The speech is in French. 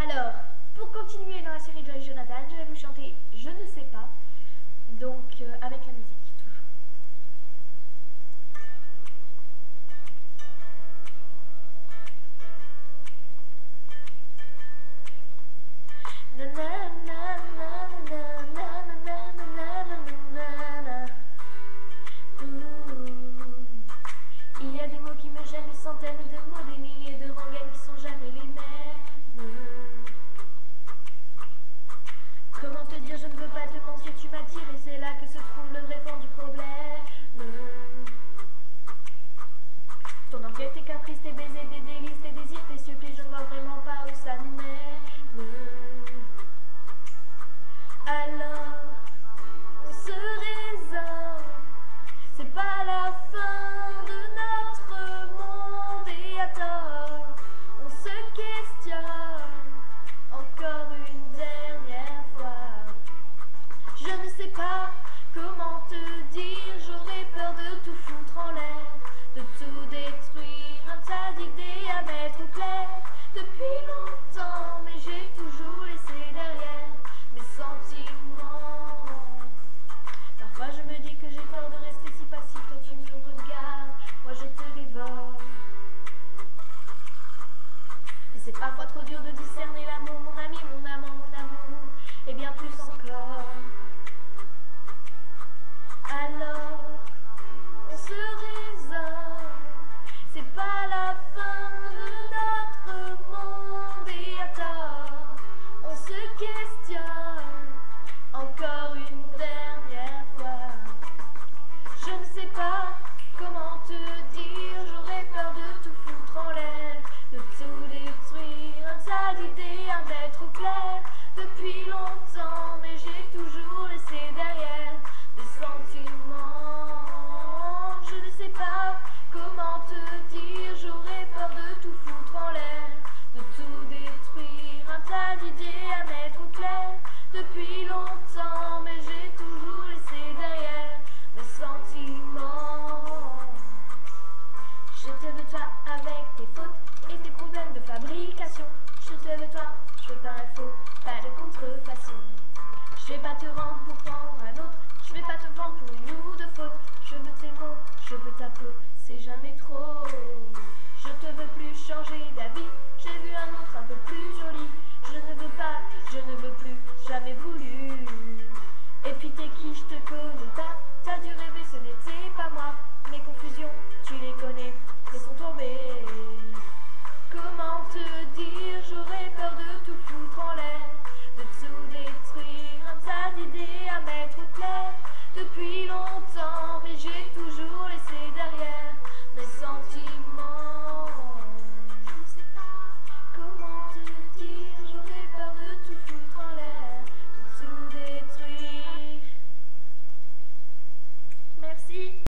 Alors, pour continuer dans la série Joyce Jonathan, je vais vous chanter Je ne sais pas, donc avec la musique toujours. Il y a des mots qui me gênent, des centaines de mots, des milliers de rengaines qui sont jamais les mêmes. Comment te dire, je ne veux pas te mentir, tu m'attires et c'est là que se trouve le vrai fond du problème. Ton orgueil, tes caprices, tes baisers, tes délices, tes désirs, tes supplices, je ne vois vraiment pas où ça nous mène. Alors, on se raisonne, c'est pas la fin de notre monde et à tort, on se questionne encore une dernière fois. Je ne sais pas comment te dire, j'aurais peur de tout foutre en l'air, de tout détruire, un tas d'idées à mettre au clair depuis longtemps, mais j'ai toujours laissé derrière mes sentiments. Parfois je me dis que j'ai peur de rester si passif quand tu me regardes, moi je te dévore. Et c'est parfois trop dur de discerner l'amour, mon ami, mon amant, mon amour, et bien plus encore. Alors, on se raisonne, c'est pas la fin de notre monde et à tort, on se questionne encore une dernière fois. Je ne sais pas comment te dire, j'aurais peur de tout foutre en l'air, de tout détruire, un tas d'idées à mettre au clair depuis longtemps, mais j'ai toujours laissé derrière des sentiments. Je ne sais pas comment te dire, j'aurais peur de tout foutre en l'air, de tout détruire, un tas d'idées à mettre au clair depuis longtemps, mais j'ai toujours laissé derrière mes sentiments. Je te veux toi avec tes fautes et tes problèmes de fabrication. Je te veux toi, je veux pas un faux, pas de contrefaçon. Je vais pas te rendre pour prendre un autre, je vais pas te vendre pour une ou deux fautes. Je veux tes mots, je veux ta peau, c'est jamais trop. Je te veux plus changer d'avis, j'ai vu un autre un peu plus joli. Je ne veux pas, je ne veux plus, jamais voulu. Et puis t'es qui, je te connais pas, t'as dû rêver, ce n'était pas moi. Mes confusions, tu les connais, elles sont tombées. Comment te dire, j'aurais peur de tout foutre en l'air, de tout détruire, un tas d'idées à mettre au clair depuis longtemps, mais j'ai toujours